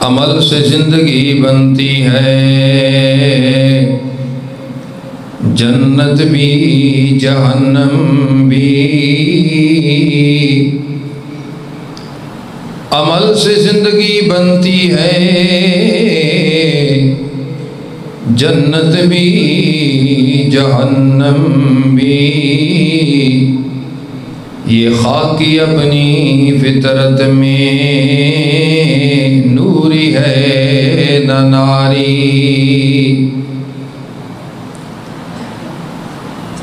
عمل سے زندگی بنتی ہے، جنت بھی جہنم بھی۔ عمل سے زندگی بنتی ہے، جنت بھی جہنم بھی۔ یہ خاکی اپنی فطرت میں نوری ہے نہ ناری۔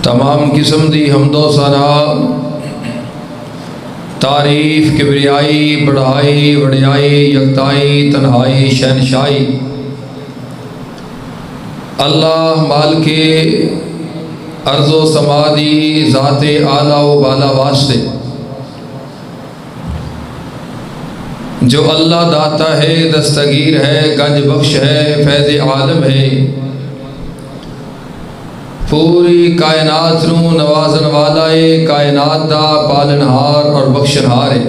تمام قسم دی حمد و ثنا، تعریف، کبریائی، بڑائی، وڈیائی، یکتائی، تنہائی، شہنشائی اللہ مالک ارض و سما دی ذات اعلیٰ و بالا واسطے، جو اللہ داتا ہے، دستگیر ہے، گنج بخش ہے، فیض عالم ہے، پوری کائنات نو نوازن والا ہے، کائنات دا پالنہار اور بخشنہار ہے۔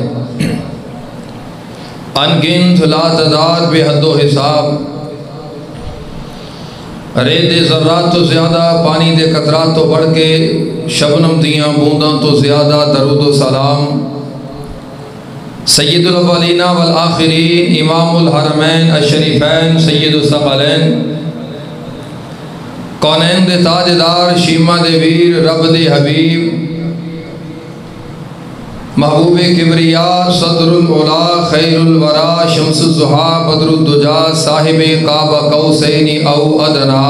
انگنت لا تعداد بے حد و حساب، رید ذرات تو زیادہ، پانی دے قطرات تو بڑھ کے، شبنم دیاں بونداں تو زیادہ درود و سلام سید الاولین والآخرین، امام الحرمین الشریفین، سید الثقلین، کونین دے تاجدار، شیمہ دے ویر، رب دے حبیب، محبوب کبریا، صدر العلا، خیر الورا، شمس الضحا، بدر الدجا، صاحب قاب قوسین او ادنا۔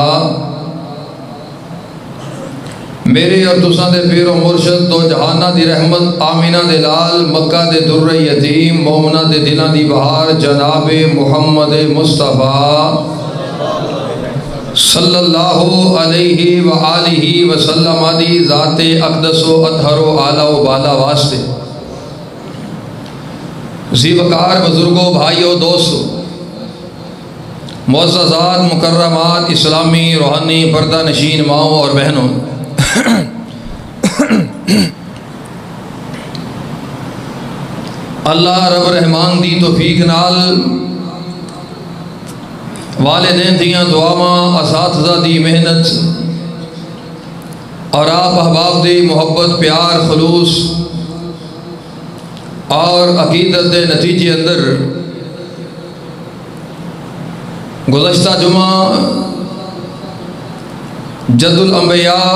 میرے اور تساں دے پیر و مرشد، دو جہانہ دی رحمت، آمینہ دے لال، مکہ دے در یتیم، مومنہ دے دلہ دی بہار، جناب محمد مصطفیٰ صلی اللہ علیہ وآلہ وسلم دی ذات اقدس و اطہر و اعلیٰ و بالا واسطے، ذی وقار بزرگوں، بھائیوں، دوستوں، معززات، مکرمات، اسلامی روحانی پردہ نشین ماؤں اور بہنوں، اللہ رب رحمان دی توفیق نال والدین دیاں دعاواں، اساتذہ دی محنت اور آپ احباب دی محبت، پیار، خلوص اور عقیدت دے نتیجے اندر گزشتہ جمعہ جد الانبیاء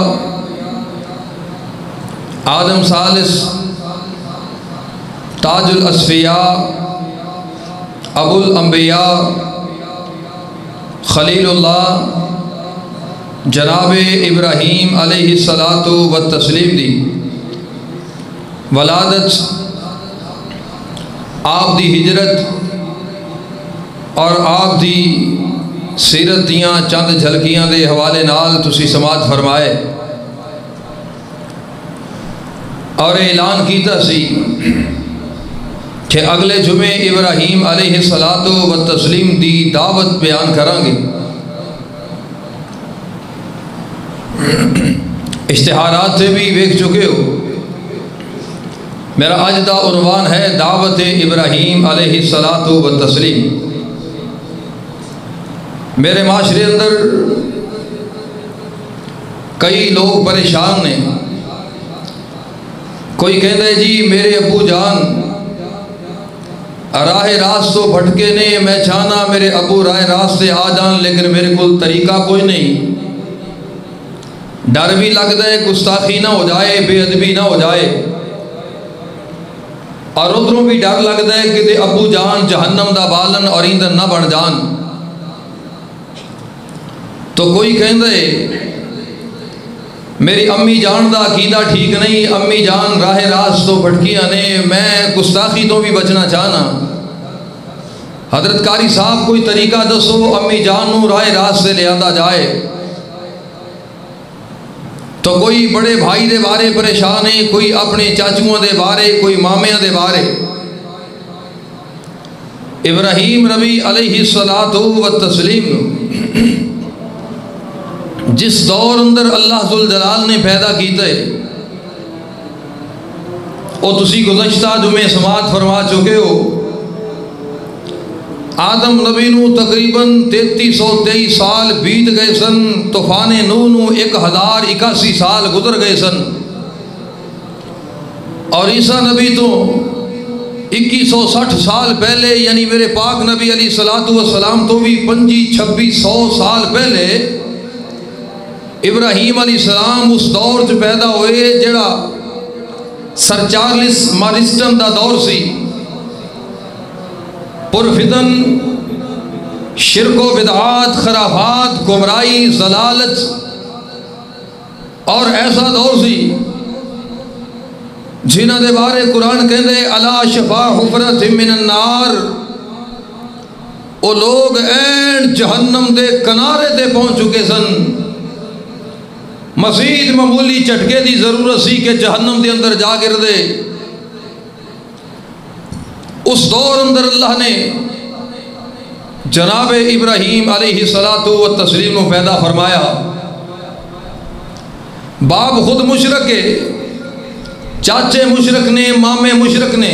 آدم ثالث، تاج الاصفیاء، ابو الانبیاء، خلیل اللہ جناب ابراہیم علیہ الصلاۃ والتسلیم دی ولادت، آپ دی ہجرت اور آپ دی سیرت دیاں چند جھلکیاں دے حوالے نال تسی سماعت فرمائے اور اعلان کیتا سی کہ اگلے جمعے ابراہیم علیہ الصلاۃ والتسلیم دی دعوت بیان کریں گے۔ اشتہارات سے بھی دیکھ چکے ہو، میرا آج دا عنوان ہے دعوت ابراہیم علیہ الصلاۃ والتسلیم۔ میرے معاشرے اندر کئی لوگ پریشان نے، کوئی کہتا ہے جی میرے ابو جان راہ راست تو بھٹکے نے، میں چاہنا میرے ابو راہ راست سے آ جان، لیکن میرے کو طریقہ کوئی نہیں، ڈر بھی لگتا ہے گستاخی نہ ہو جائے، بے ادبی نہ ہو جائے، اور ادھروں بھی ڈر لگتا ہے کہ ابو جان جہنم دا بالن اور ایندھن نہ بن جان۔ تو کوئی کہتا ہے میری امی جان دا عقیدہ ٹھیک نہیں، امی جان راہ راست تو بھٹکیاں نے، میں گستاخی تو بھی بچنا چاہنا، حضرت قاری صاحب کوئی طریقہ دسو امی جان نو راہ راست سے لے آندا جائے۔ تو کوئی بڑے بھائی دے بارے پریشان ہے، کوئی اپنے چاچوؤں دے بارے، کوئی مامیاں دے بارے۔ ابراہیم نبی علیہ الصلاۃ والتسلیم جس دور اندر اللہ ذوالجلال نے پیدا کیتا ہے، وہ تسی گزشتہ جمعے سماعت فرما چکے ہو آدم نبی نو تقریباً 3323 سال بیت گئے سن، طوفان نوح نو 1081 سال گزر گئے سن، اور عیسیٰ نبی تو 2160 سال پہلے، یعنی میرے پاک نبی علیہ الصلوۃ والسلام تو بھی 2500 سال پہلے ابراہیم علیہ السلام اس دور چ پیدا ہوئے جڑا سر چارلس مارسٹن دا دور سی، پرفتن شرک و بدعات، خرافات، گمراہی، ضلالت، اور ایسا دور سی جنہاں دے بارے قرآن کہندے الا شفا حفرت من النار، وہ لوگ این جہنم دے کنارے تے پہنچ چکے سن، مزید معمولی چٹکے دی ضرورت سی کہ جہنم دے اندر جا گر دے۔ اس دور اندر اللہ نے جناب ابراہیم علیہ الصلوۃ والتسلیم کو پیدا فرمایا۔ باپ خود مشرک ہے، چاچے مشرک نے، مامے مشرک نے،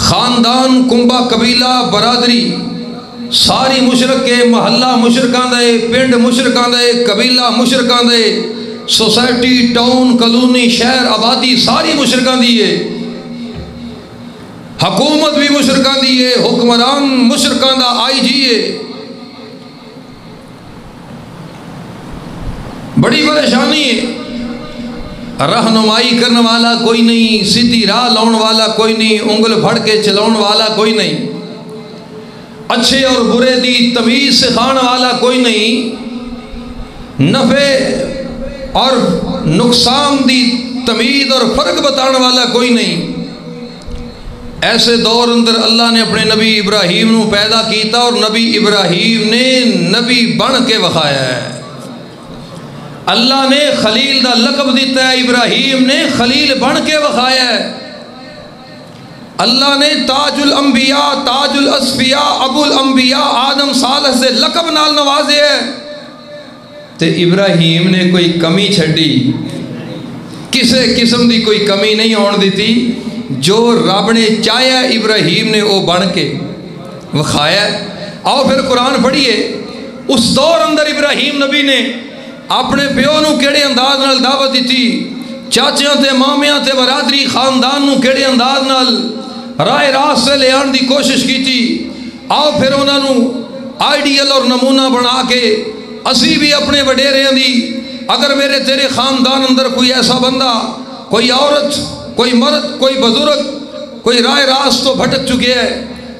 خاندان، کنبہ، قبیلہ، برادری ساری مشرک کے، محلہ مشرکان دے، پنڈ مشرکان دے، قبیلہ مشرکان دے، سوسائٹی، ٹاؤن، کالونی، شہر، آبادی ساری مشرکان دی ہے، حکومت بھی مشرکان دی ہے، حکمران مشرکان دا آئی جی ہے۔ بڑی پریشانی ہے، رہنمائی کرنے والا کوئی نہیں، سیدھی راہ لاؤن والا کوئی نہیں، انگل پھڑ کے چلاؤن والا کوئی نہیں، اچھے اور برے دی تمیز سکھانے والا کوئی نہیں، نفع اور نقصان دی تمیز اور فرق بتانے والا کوئی نہیں۔ ایسے دور اندر اللہ نے اپنے نبی ابراہیم نو پیدا کیتا، اور نبی ابراہیم نے نبی بن کے وکھایا ہے۔ اللہ نے خلیل دا لقب دیتا ہے، ابراہیم نے خلیل بن کے وکھایا ہے۔ اللہ نے تاج الانبیاء، تاج الاسفیاء، ابو الانبیاء آدم صالح سے لقب نال نوازے ہے، تے ابراہیم نے کوئی کمی چھڈی، کسے قسم دی کوئی کمی نہیں ہون دیتی، جو رب نے چاہیا ابراہیم نے وہ بن کے وکھایا۔ آؤ پھر قرآن پڑھیے، اس دور اندر ابراہیم نبی نے اپنے پیو نو کیڑے انداز نال دعوت دیتی، چاچیاں تے مامیاں تے برادری خاندان نو کیڑے انداز نال راہ راست سے لے آن دی کوشش کی تھی۔ آؤ پھر انہاں نو آئیڈیل اور نمونہ بنا کے اسی بھی اپنے وڈیریاں دی، اگر میرے تیرے خاندان اندر کوئی ایسا بندہ، کوئی عورت، کوئی مرد، کوئی بزرگ، کوئی راہ راست تو بھٹک چکے ہے،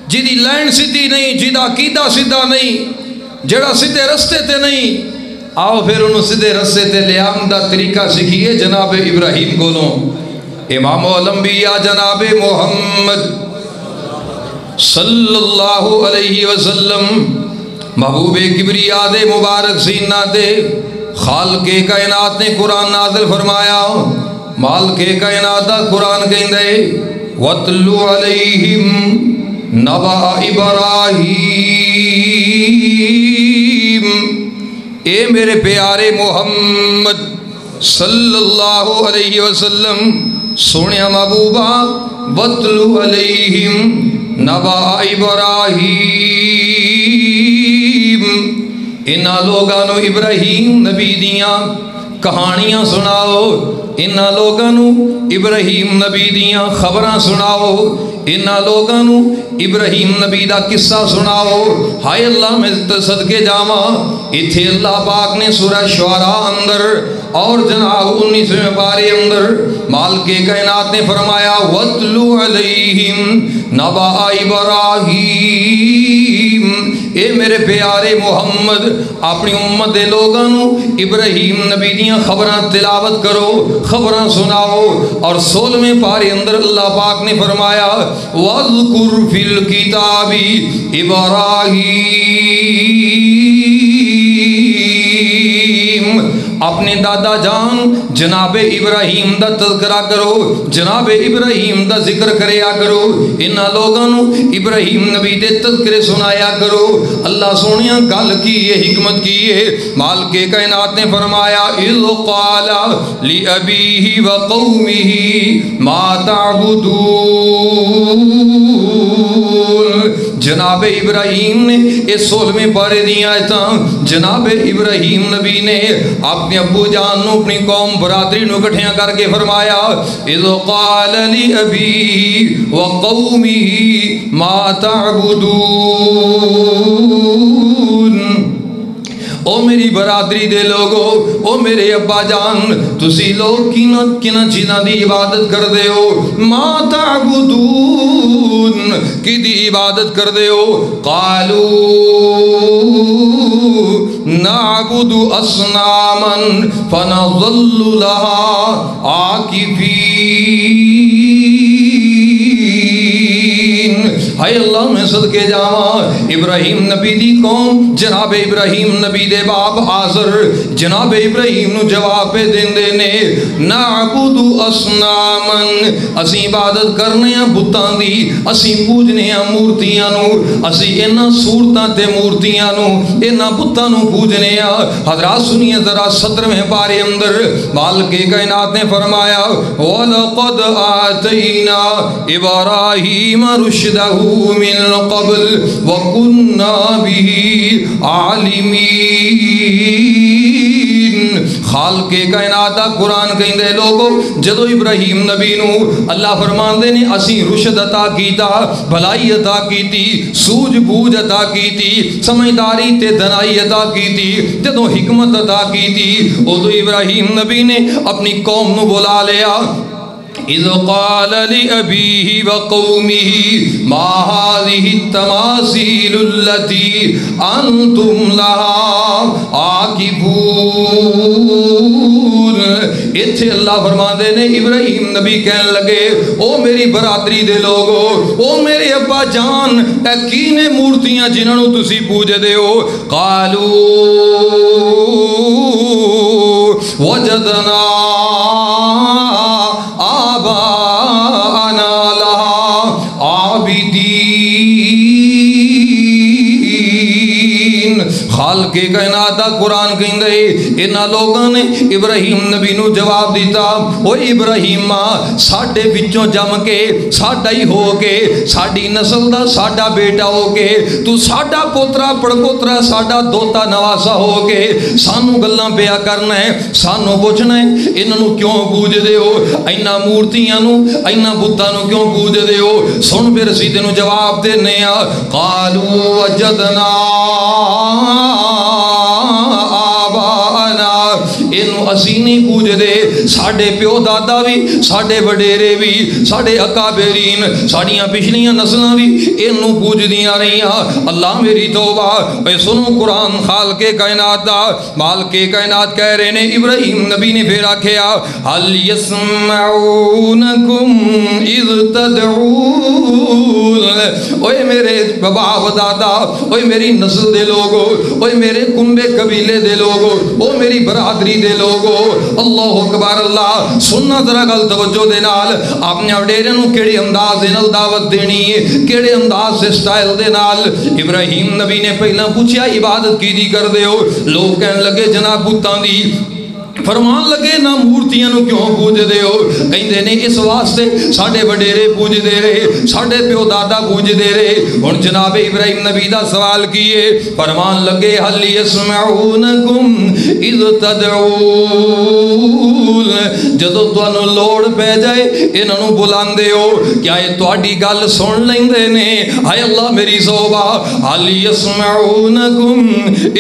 جیدی لائن سیدھی نہیں، جیدہ عقیدہ سیدھا نہیں، جڑا سیدھے رستے تے نہیں، آؤ پھر انہوں سیدھے رستے تے لے آمدہ طریقہ سکھیے جناب ابراہیم کولوں۔ امام الانبیاء جناب محمد صلی اللہ علیہ وسلم محبوب کبریاء دے مبارک سینہ دے خالق کائنات نے قرآن نازل فرمایا، مالک کائنات دا قرآن کہندے وَاتْلُ عَلَيْهِمْ نَبَأَ إِبْرَاہِيمَ، اے میرے پیارے محمد صلی اللہ علیہ وسلم سنیا محبوبہ، وَاتْلُ عَلَيْهِمْ نَبَأَ إِبْرَاہِيمَ، انہاں لوگاں نو ابراہیم نبی دیاں کہانیاں سناؤ، انہاں لوگاں نو ابراہیم نبی دیاں خبراں سناؤ، انہاں لوگاں نو ابراہیم نبی دا قصہ سناؤ۔ ہائے اللہ میں صدقے جاواں، اتھے اللہ پاک نے سورہ شعراء اندر اور جناب 19ویں پارے اندر مالک کائنات نے فرمایا وَاتْلُ عَلَيْهِمْ نَبَأَ إِبْرَاہِيمَ، اے میرے پیارے محمد اپنی امت دے لوگاں نو ابراہیم نبی دیاں خبراں تلاوت کرو، خبراں سناؤ۔ اور 16ویں پارے اندر اللہ پاک نے فرمایا وَاذْكُرْ فِي الْكِتَابِ إِبْرَاہِيمَ، اپنے دادا جان جناب ابراہیم دا تذکرہ کرو، جناب ابراہیم دا ذکر کریا کرو، انہاں لوگاں نو ابراہیم نبی دے تذکرے سنایا کرو۔ اللہ سونیا گل کی ہے، حکمت کی ہے، مالک کائنات نے فرمایا اِذْ قَالَ لِأَبِيهِ وَقَوْمِهِ مَا تَعْبُدُونَ، جناب ابراہیم نے اس 16ویں پارے دی آیتاں جناب ابراہیم نبی نے اپنے ابو جان نو اپنی قوم برادری نو اکٹھیاں کر کے فرمایا اذ قال لأبی وقومه ما تعبدون، او میری برادری دے لوگو، او میرے ابا جان، تسی لوگ کنا چیزاں دی عبادت کر دے ہو؟ ما تعبدون، کی دی عبادت کر دے ہو؟ قالو نعبد اصناما فنظل لها عاکفین۔ ہائے اللہ میں صدقے جاواں، ابراہیم نبی دی قوم جناب ابراہیم نبی دے باپ آزر جناب ابراہیم نو جواب پہ دیندے نے نعبد اصناما، اسی عبادت کرنے ہیں بتاں دی، اسی پوجنے ہیں مورتیاں نو، اسی انہاں صورتاں تے مورتیاں نو انہاں بتاں نو پوجنے ہیں۔ حضرات سنیے ذرا 17ویں پارے اندر مالک کائنات نے فرمایا وَلَقَدْ آتَيْنَا إِبْرَاهِيمَ رُشْدَهُ من قبل وَكُنَّا بِهِ عَالِمِينَ۔ خالق کائنات قرآن کہندے لوگو جدو ابراہیم نبی نو اللہ فرمان دے نے اسی رشد عطا کیتا، بھلائی عطا کیتی، سوج بوجھ عطا کیتی، سمجھداری تے دنائی عطا کیتی، جدو حکمت عطا کیتی، ادو ابراہیم نبی نے اپنی قوم نو بلا لیا اذ قال لأبيه وقومه ما هذه التماثيل التي أنتم لها عاكفون۔ اتھے اللہ فرما دے نے ابراہیم نبی کہنے لگے او میری برادری دے لوگو، او میرے ابا جان، اے کینے مورتیاں جنہوں تسی پوجے دے ہو؟ قالوا وجدنا آباءنا لها عابدین۔ خالق کائنات قرآن کہندے انہاں لوگاں نے ابراہیم نبی نو جواب دیتا او ابراہیم ساڈے وچوں جم کے ساڈا ہی ہو کے ساڈی نسل دا ساڈا بیٹا ہو کے تو ساڈا پوترا پڑپوترا ساڈا دوتا نواسا ہو کے سانو گلاں پیا کرنا ہے، سانو پوچھنا ہے انہاں نو کیوں پوج دے ہو؟ اینا مورتیاں نو اینا بتاں نو کیوں پوج دے ہو؟ سن پھر اسی تینوں جواب دینے آ قالوا وجدنا آباءنا، انہوں اسی نہیں پوج دے، ساڑھے پیو دادا بھی، ساڑھے وڈیرے بھی، ساڑھے اکابرین، ساڑھیاں پچھلیاں نسلیں بھی انہوں پوج دیاں رہیاں۔ اللہ میری توبہ، اے سنو قرآن خالق کائنات دا، مالک کائنات کہہ رہے نے ابراہیم نبی نے پھر آکھیا هل يسمعونكم اذ تدعون، اوے میرے باپ دادا، اوے میری نسل دے لوگو، اوے میرے کنبے قبیلے دے لوگو، او میری برادری دے لوگو، اللہ اکبر اللہ۔ سننا ذرا گل توجہ دے نال، آپ نے وڈیرے نو کیڑے انداز دے نال دعوت دینی ہے، کیڑے انداز سے سٹائل دے نال۔ ابراہیم نبی نے پہلا پوچھا عبادت کی دی کر دے ہو؟ لوگ کہنے لگے جناب بتاں دی۔ فرمان لگے نہ مورتیاں نو کیوں پوج دے ہو؟ کہندے نے اس واسطے ساڈے وڈیرے پوج دے رہے، ساڈے پیو دادا پوج دے رہے۔ ہن جناب ابراہیم نبی دا سوال کیے، فرمان لگے هل يسمعونكم اذ تدعون، جدو تانوں لوڑ پہ جائے انہاں نو بلاندے ہو، کیا یہ تہاڈی گل سن لیندے نے؟ ہائے اللہ میری توبہ، هل يسمعونكم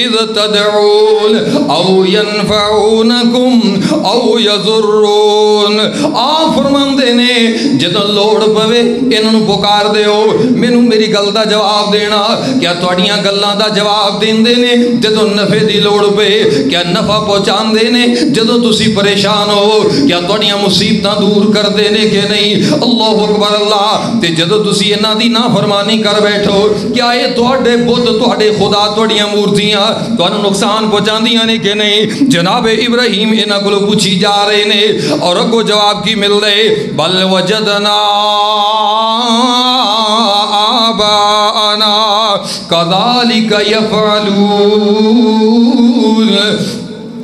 اذ تدعون او ينفعونكم او یضرون۔ آپ فرماندے نے جدو لوڑ پوے انہاں نو پکار دے ہو، مینوں میری گل دا جواب دینا، کیا تہاڈیاں گلاں دا جواب دیندے نے جدو نفع دی لوڑ پے؟ کیا نفع پہنچاندے نے جدو تسی پریشان ہو؟ کیا تہاڈیاں مصیبتاں دور کردے نے کہ نہیں؟ اللہ اکبر اللہ۔ تے جدو تسی انہاں دی نافرمانی کر بیٹھو، کیا اے تہاڈے بت، تہاڈے خدا، تہاڈیاں مورتیاں تہانوں نقصان پہنچاندیاں نے کہ نہیں؟ جناب ابراہیم انہاں کو پوچھی جا رہے نے اور اگو جواب کی مل رہے بل وجدنا آباءنا كذلك يفعلون۔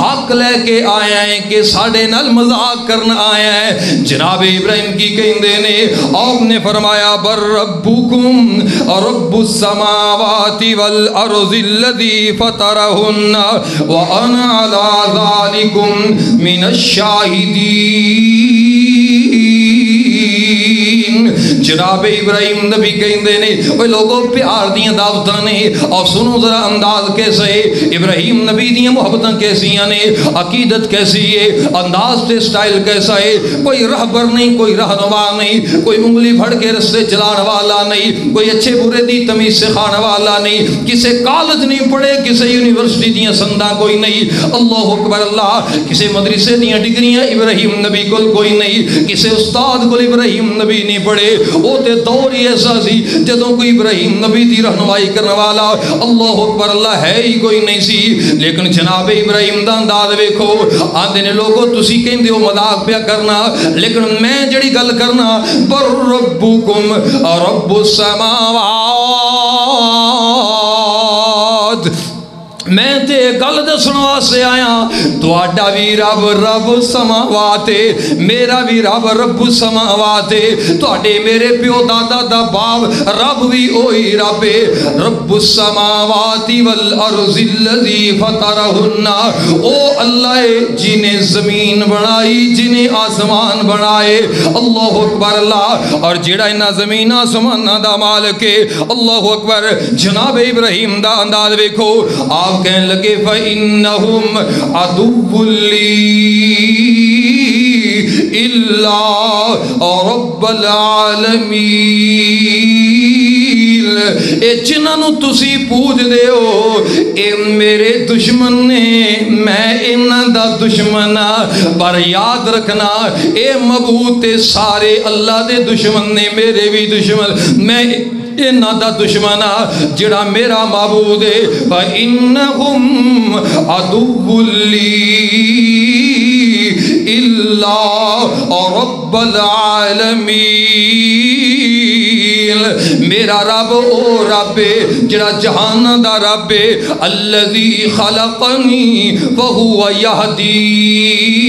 حق لے کے آیا ہے کہ ساڈے نال مذاق کرنا آیا ہے؟ جناب ابراہیم کی کہندے نے، آپ نے فرمایا بر ربکم رب السماوات والارض الذی فطرہن وانا علی ذالکم من الشاہدین۔ جناب ابراہیم نبی کہندے نے اوے لوگوں پیار دیاں دعوتاں نے، اور سنو ذرا انداز کیسے ہے، ابراہیم نبی دیاں محبتاں کیسیاں نے، عقیدت کیسی ہے، انداز تے سٹائل کیسا ہے۔ کوئی رہبر نہیں، کوئی رہنما نہیں، کوئی انگلی پھڑ کے رستے چلان والا نہیں، کوئی اچھے برے دی تمیز سکھانے والا نہیں، کسے کالج نہیں پڑھے، کسے یونیورسٹی دیاں سنداں کوئی نہیں، اللہ اکبر اللہ، کسے مدرسے دیاں ڈگریاں ابراہیم نبی کول کوئی نہیں، کسے استاد کول ابراہیم نبی نہیں پڑھے۔ وہ تے دور ہی ایسا سی جدوں کوئی ابراہیم نبی دی رہنمائی کرنے والا اللہ اکبر اللہ ہے ہی کوئی نہیں سی۔ لیکن جناب ابراہیم دا انداز ویکھو، آندے نے لوگو تسی کہندے ہو مذاق پیا کرنا، لیکن میں جڑی گل کرنا پر ربکم رب السماوات، میں تے گل دسن واسطے آیا تہاڈا بھی رب رب السماوات ہے، میرا بھی رب رب السماوات ہے، تہاڈے میرے پیو دادا دا باپ رب بھی اوہی رب ہے، رب السماوات والارض الذی فطرہن، او اللہ ہے جنہیں زمین بنائی، جنہیں آسمان بنائے، اللہ اکبر اللہ، اور جڑا انہاں زمین آسمان دا مالک ہے، اللہ اکبر۔ جناب ابراہیم دا انداز ویکھو، آپ کہنے لگے فَإِنَّهُمْ عَدُوٌّ لِّي إِلَّا رَبَّ الْعَالَمِينَ۔ اے جنہاں تسی پوج دے ہو اے میرے دشمن نے، میں انہاں دا دشمن، پر یاد رکھنا اے مبعوث سارے اللہ دے دشمن نے، میرے بھی دشمن، میں انہاں دا دشمنا جڑا میرا معبود ہے۔ فَإِنَّهُمْ عَدُوٌّ لِّي إِلَّا رَبَّ الْعَالَمِينَ۔ میرا رب او رب جڑا جہان دا رب الذی خلقنی وہو یہدین،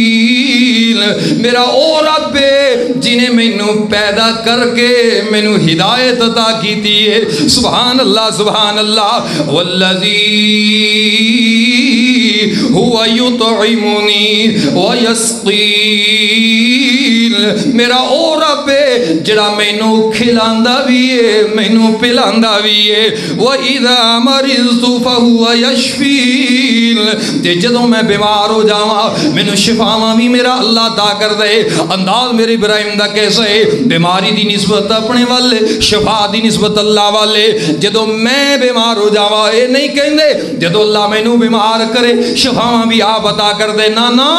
میرا او رب جنہیں مینوں پیدا کر کے مینوں ہدایت عطا کیتی ہے، سبحان اللہ سبحان اللہ، والذی هو یطعمنی ویسقین، میرا او رب جڑا مینوں کھلاندا بھی ہے مینوں پلاندا بھی ہے، وَإِذَا مَرِضْتُ فَهُوَ يَشْفِينِ، تے جدوں میں بیمار ہو جاواں مینوں شفاواں بھی میرا اللہ عطا کر دے۔ انداز میرے ابراہیم دا کیسا ہے، بیماری دی نسبت اپنے والے، شفا دی نسبت اللہ والے۔ جدوں میں بیمار ہو جاواں اے نہیں کہندے جدوں اللہ مینوں بیمار کرے شفاواں بھی آپ عطا کر دے، نا نا،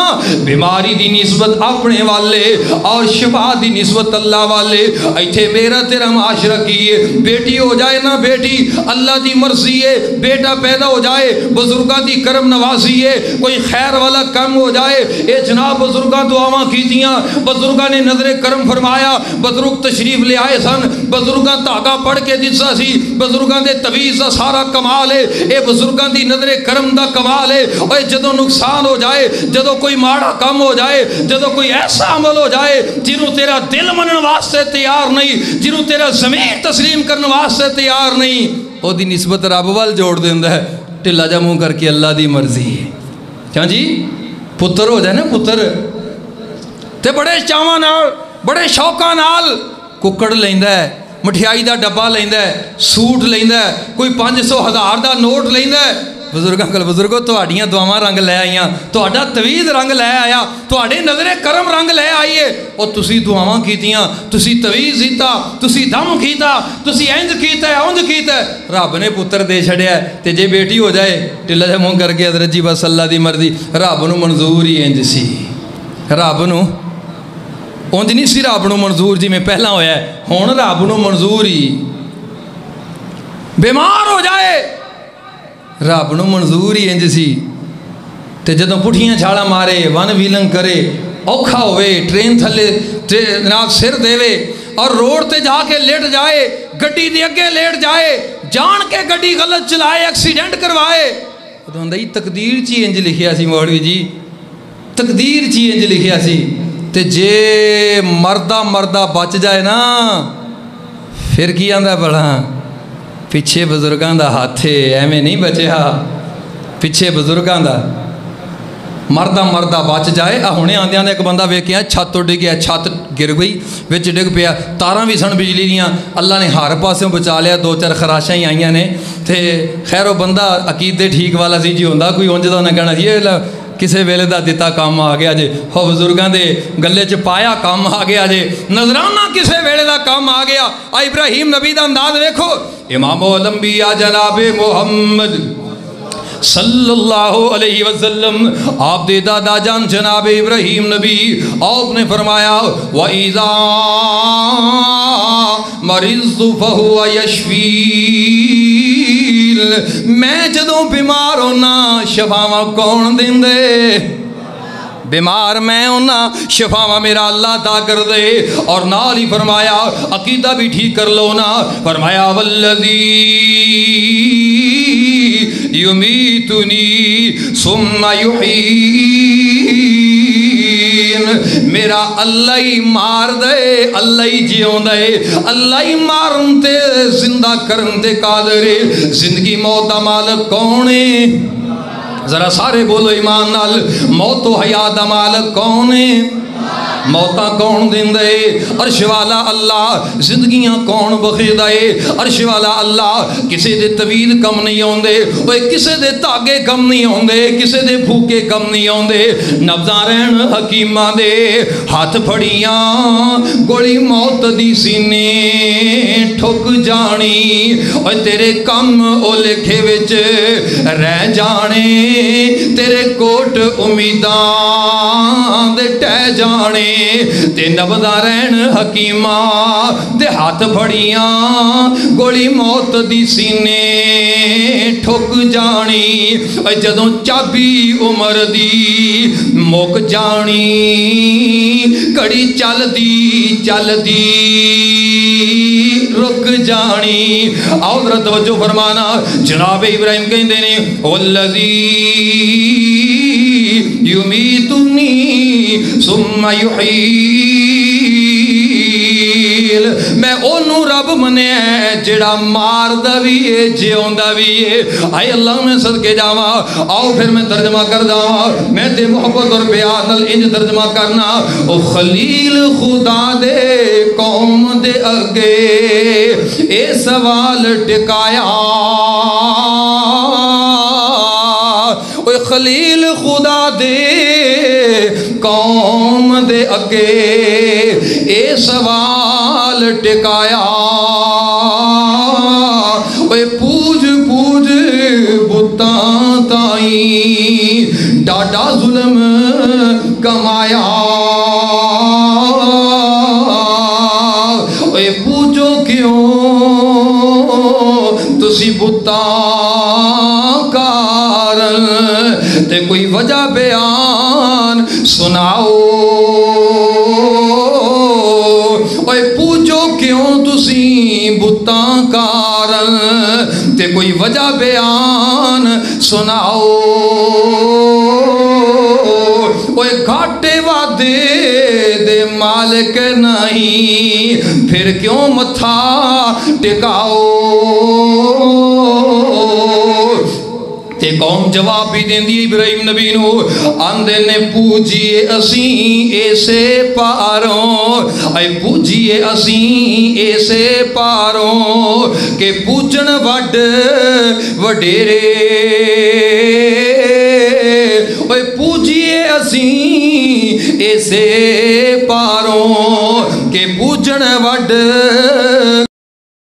بیماری دی نسبت اپنے والے اور شفا دی نسبت اللہ والے۔ ایتھے میرا تیرا معاشرہ کی ہے، بیٹی ہو جائے نہ بیٹی اللہ دی مرضی ہے، بیٹا پیدا ہو جائے بزرگاں دی کرم نوازی ہے، کوئی خیر والا کم ہو جائے، اے جناب بزرگاں دعاواں کیتیاں، بزرگاں نے نظر کرم فرمایا، بزرگ تشریف لے آئے سن، بزرگاں دھاگا پڑھ کے دسا سی، بزرگاں دے تویز دا سارا کمال ہے، اے بزرگاں دی نظر کرم دا کمال ہے۔ اے جدوں نقصان ہو جائے، جدوں کوئی ماڑا کم ہو جائے، جدوں کوئی ایسا عمل ہو جائے جنہوں تیرا دل منن واسطے تیار نہیں، جنہوں تیرا ضمیر تسلیم کرنے واسطے تیار نہیں، او دی نسبت رب وال جوڑ دیندا ہے، ٹھلا جا منہ کر کے اللہ دی مرضی ہے۔ ہاں جی، پتر ہو جائے نا پتر تے بڑے چاواں نال بڑے شوقاں نال ککڑ لیندا ہے، مٹھیائی دا ڈبا لیندا ہے، سوٹ لیندا ہے، کوئی 500 1000 دا نوٹ لیندا ہے۔ بزرگاں کل بزرگو تہاڈیاں دعاواں رنگ لے آئیاں، تہاڈا تویز رنگ لے آیا، تہاڈے نظر کرم رنگ لے آئیے، اور تسی دعاواں کیتیاں، تسی تویز کیتا، تسی دم کیتا، تسی انج کیتا ہے اونج کیتا ہے، رب نے پتر دے چھڑیا ہے۔ تے جے بیٹی ہو جائے ٹلا جا منہ کر کے حضرت جی بس اللہ دی مرضی، رب نو منظور ہی انج سی، رب نو اونج نہیں سی، رب نو منظور جی میں پہلا ہویا ہے، ہن رب نو منظور ہی۔ بیمار ہو جائے رب نو منظور ہی انج سی، تے جدوں پٹھیاں چھاڑا مارے ون ویلنگ کرے اوکھا ہوئے ٹرین تھلے جناب سر دے اور روڈ تے جا کے لیٹ جائے، گڈی دے اگے لیٹ جائے، جان کے گڈی غلط چلائے، ایکسیڈنٹ کروائے، تو ہوں تقدیر چی انج لکھیا سی مولوی جی، تقدیر چی انج لکھیا سی، تے جے مردہ بچ جائے نا پھر کی آندا بڑا پیچھے بزرگاں دا ہاتھ ہے، ایویں نہیں بچیا پیچھے بزرگاں دا مردہ بچ جائے۔ ہنے آندیاں نے ایک بندہ ویکھیا چھت تو ڈگیا، چھت گر گئی وچ ڈگ پیا، تاراں بھی سن بجلی دیاں، اللہ نے ہر پاسوں بچا لیا، دو چار خراشاں ہی آئیاں نے تے خیر وہ بندہ عقیدے ٹھیک والا سی جی، ہوندا کوئی اونج دا انہیں کہنا جی کسے ویلے دا دتا کام آ گیا جے، ہو بزرگاں دے گلے چ پایا کام آ گیا جے، نظرانہ کسے ویلے دا کام آ گیا۔ ابراہیم نبی دا انداز ویکھو، امام الانبیاء جناب محمد صلی اللہ علیہ وسلم آپ دے دادا جان جناب ابراہیم نبی، آپ نے فرمایا وَإِذَا مَرِضْتُ فَهُوَ يَشْفِينِ، میں جدوں بیمار ہونا شفاواں کون دیندے؟ بیمار میں ہونا شفاواں میرا اللہ عطا کر دے۔ اور نال ہی فرمایا عقیدہ بھی ٹھیک کر لو نا، فرمایا والذی یمیتنی ثم یحیین، میرا اللہ ہی مار دے، اللہ ہی جیوں دے، اللہ ہی مارن تے زندہ کرن تے قادر ہے۔ زندگی موت دا مالک کون ہے؟ ذرا سارے بولو ایمان نال، موت و حیات دا مالک کون ہے؟ موتاں کون دیندے؟ عرش والا اللہ۔ زندگیاں کون بخشدے؟ عرش والا اللہ۔ کسے دے طویل کم نہیں ہوندے، اوے کسے دے تاگے کم نہیں ہوندے، کسے دے بھوکے کم نہیں ہوندے۔ نبضاں رہن حکیماں دے، ہاتھ پھڑیاں گولی موت دی سینے ٹھک جانی، اوے تیرے کم او لکھے وچ رہ جانے، تیرے کوٹ امیداں دے ٹہ جانے، تے نبضاں رہن حکیماں دے ہاتھ پھڑیاں گولی موت دی سینے ٹھک جانی، جدوں چابی عمر دی مک جانی، کڑی چل دی رک جانی۔ آؤ ذرا توجہ فرمانا، جناب ابراہیم کہندے نے والذی یمیتنی ثم یحیین، میں اونوں رب منیا جڑا ماردا وی ہے جیوندا وی ہے۔ اے اللہ میں صدقے جاواں، آؤ پھر میں ترجمہ کر داواں، میں تے محبت اور پیار نال انج ترجمہ کرنا، او خلیل خدا دے قوم دے اگے اے سوال ٹکایا، اوے خلیل خدا دے قوم دے اگے اے سوال ٹکایا، اوے پوج بتاں تائیں ڈاڈا ظلم کمایا، اوے پوجو کیوں تسی بتاں کارن، تے کوئی وجہ بیان سناؤ، اوے پوجو کیوں تسی بتاں کارن، تے کوئی وجہ بیان سناؤ، اوے گھاٹے وعدے دے مالک نہیں، پھر کیوں متھا ٹکاؤ، تے قوم جواب بھی دین دی ابراہیم نبی نو، آندے نے پوجیے اسیں ایسے پاروں، اے پوجیے اسیں ایسے پاروں کہ پوجن وڈ وڈیرے، اے پوجیے اسیں ایسے پاروں کہ پوجن وڈ